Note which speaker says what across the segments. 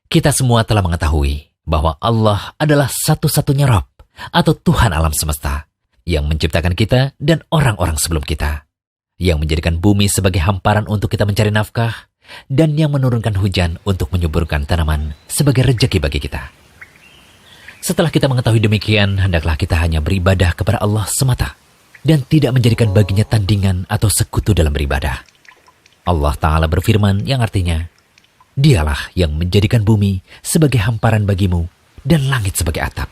Speaker 1: Kita semua telah mengetahui bahwa Allah adalah satu-satunya Rabb atau Tuhan alam semesta yang menciptakan kita dan orang-orang sebelum kita, yang menjadikan bumi sebagai hamparan untuk kita mencari nafkah, dan yang menurunkan hujan untuk menyuburkan tanaman sebagai rejeki bagi kita. Setelah kita mengetahui demikian, hendaklah kita hanya beribadah kepada Allah semata dan tidak menjadikan baginya tandingan atau sekutu dalam beribadah. Allah Ta'ala berfirman yang artinya, Dialah yang menjadikan bumi sebagai hamparan bagimu dan langit sebagai atap.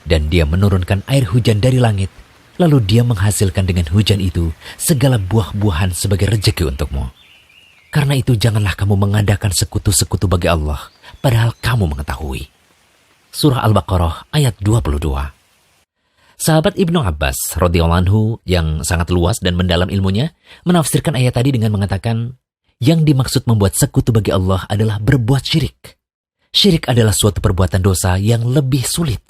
Speaker 1: Dan Dia menurunkan air hujan dari langit, lalu Dia menghasilkan dengan hujan itu segala buah-buahan sebagai rejeki untukmu. Karena itu janganlah kamu mengadakan sekutu-sekutu bagi Allah, padahal kamu mengetahui. Surah Al-Baqarah ayat 22. Sahabat Ibnu Abbas radhiyallahu anhu yang sangat luas dan mendalam ilmunya menafsirkan ayat tadi dengan mengatakan, yang dimaksud membuat sekutu bagi Allah adalah berbuat syirik. Syirik adalah suatu perbuatan dosa yang lebih sulit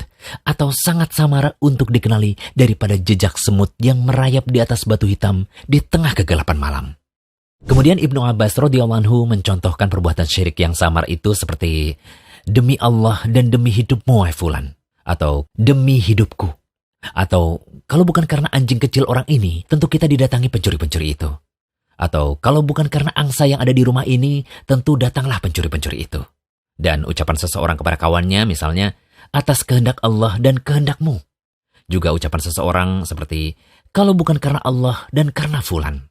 Speaker 1: atau sangat samar untuk dikenali daripada jejak semut yang merayap di atas batu hitam di tengah kegelapan malam. Kemudian Ibnu Abbas radhiyallahu anhu mencontohkan perbuatan syirik yang samar itu seperti demi Allah dan demi hidupmu wahai fulan, atau demi hidupku, atau kalau bukan karena anjing kecil orang ini tentu kita didatangi pencuri-pencuri itu, atau kalau bukan karena angsa yang ada di rumah ini tentu datanglah pencuri-pencuri itu. Dan ucapan seseorang kepada kawannya misalnya atas kehendak Allah dan kehendakmu. Juga ucapan seseorang seperti kalau bukan karena Allah dan karena fulan.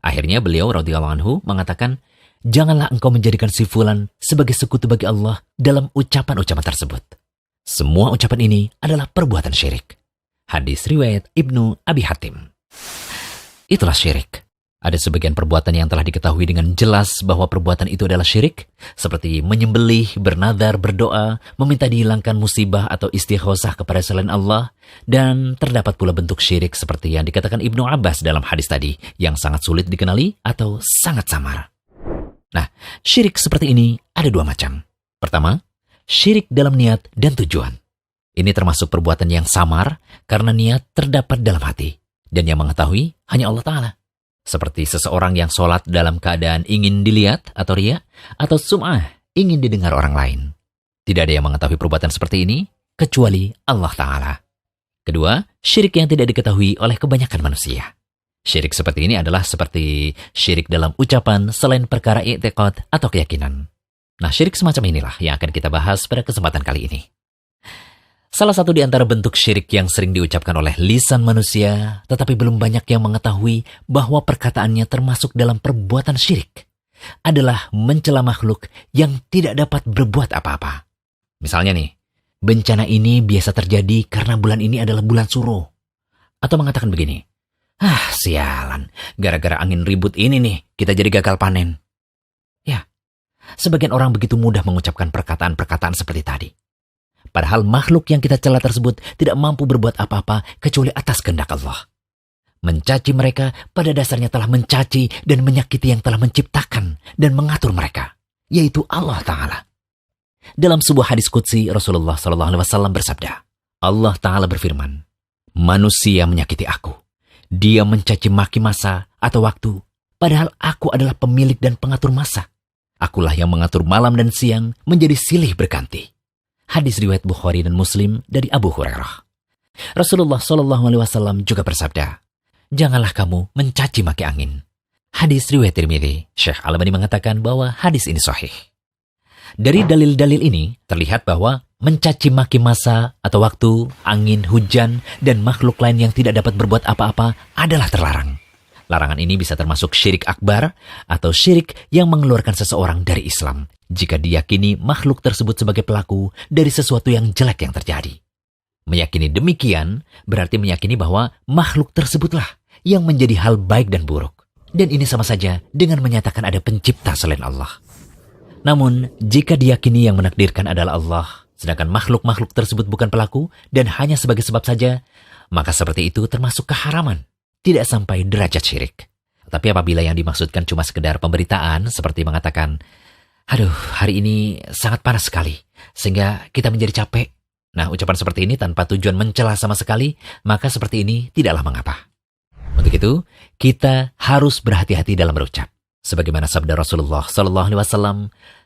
Speaker 1: Akhirnya beliau radhiyallahu anhu mengatakan, janganlah engkau menjadikan si fulan sebagai sekutu bagi Allah dalam ucapan-ucapan tersebut. Semua ucapan ini adalah perbuatan syirik. Hadis riwayat Ibnu Abi Hatim. Itulah syirik. Ada sebagian perbuatan yang telah diketahui dengan jelas bahwa perbuatan itu adalah syirik, seperti menyembelih, bernadar, berdoa, meminta dihilangkan musibah atau istighosah kepada selain Allah, dan terdapat pula bentuk syirik seperti yang dikatakan Ibnu Abbas dalam hadis tadi, yang sangat sulit dikenali atau sangat samar. Nah, syirik seperti ini ada dua macam. Pertama, syirik dalam niat dan tujuan. Ini termasuk perbuatan yang samar karena niat terdapat dalam hati, dan yang mengetahui hanya Allah Ta'ala. Seperti seseorang yang sholat dalam keadaan ingin dilihat atau riya, atau sum'ah, ingin didengar orang lain. Tidak ada yang mengetahui perbuatan seperti ini, kecuali Allah Ta'ala. Kedua, syirik yang tidak diketahui oleh kebanyakan manusia. Syirik seperti ini adalah seperti syirik dalam ucapan selain perkara i'tiqad atau keyakinan. Nah, syirik semacam inilah yang akan kita bahas pada kesempatan kali ini. Salah satu di antara bentuk syirik yang sering diucapkan oleh lisan manusia, tetapi belum banyak yang mengetahui bahwa perkataannya termasuk dalam perbuatan syirik, adalah mencela makhluk yang tidak dapat berbuat apa-apa. Misalnya nih, bencana ini biasa terjadi karena bulan ini adalah bulan suruh. Atau mengatakan begini, sialan, gara-gara angin ribut ini nih, kita jadi gagal panen. Ya, sebagian orang begitu mudah mengucapkan perkataan-perkataan seperti tadi. Padahal makhluk yang kita cela tersebut tidak mampu berbuat apa-apa kecuali atas kehendak Allah. Mencaci mereka pada dasarnya telah mencaci dan menyakiti yang telah menciptakan dan mengatur mereka, yaitu Allah Ta'ala. Dalam sebuah hadis qudsi, Rasulullah SAW bersabda, Allah Ta'ala berfirman, manusia menyakiti aku. Dia mencaci maki masa atau waktu, padahal aku adalah pemilik dan pengatur masa. Akulah yang mengatur malam dan siang menjadi silih berganti. Hadis riwayat Bukhari dan Muslim dari Abu Hurairah. Rasulullah SAW juga bersabda, janganlah kamu mencaci maki angin. Hadis riwayat Tirmidzi. Syekh Al-Albani mengatakan bahwa hadis ini sahih. Dari dalil-dalil ini terlihat bahwa mencaci maki masa atau waktu, angin, hujan, dan makhluk lain yang tidak dapat berbuat apa-apa adalah terlarang. Larangan ini bisa termasuk syirik akbar atau syirik yang mengeluarkan seseorang dari Islam jika diyakini makhluk tersebut sebagai pelaku dari sesuatu yang jelek yang terjadi. Meyakini demikian berarti meyakini bahwa makhluk tersebutlah yang menjadi hal baik dan buruk. Dan ini sama saja dengan menyatakan ada pencipta selain Allah. Namun, jika diyakini yang menakdirkan adalah Allah, sedangkan makhluk-makhluk tersebut bukan pelaku dan hanya sebagai sebab saja, maka seperti itu termasuk keharaman, tidak sampai derajat syirik. Tapi apabila yang dimaksudkan cuma sekedar pemberitaan, seperti mengatakan, aduh, hari ini sangat panas sekali, sehingga kita menjadi capek. Nah, ucapan seperti ini tanpa tujuan mencela sama sekali, maka seperti ini tidaklah mengapa. Untuk itu, kita harus berhati-hati dalam berucap. Sebagaimana sabda Rasulullah Sallallahu Alaihi Wasallam,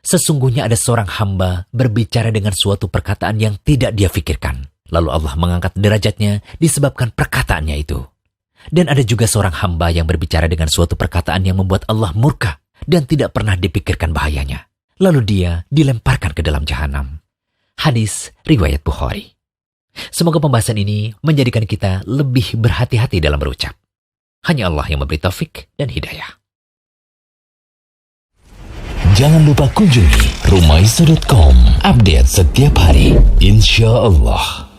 Speaker 1: sesungguhnya ada seorang hamba berbicara dengan suatu perkataan yang tidak dia fikirkan. Lalu Allah mengangkat derajatnya disebabkan perkataannya itu. Dan ada juga seorang hamba yang berbicara dengan suatu perkataan yang membuat Allah murka dan tidak pernah dipikirkan bahayanya. Lalu dia dilemparkan ke dalam jahanam. Hadis riwayat Bukhari. Semoga pembahasan ini menjadikan kita lebih berhati-hati dalam berucap. Hanya Allah yang memberi taufik dan hidayah.
Speaker 2: Jangan lupa kunjungi rumaiso.com. Update setiap hari, insya Allah.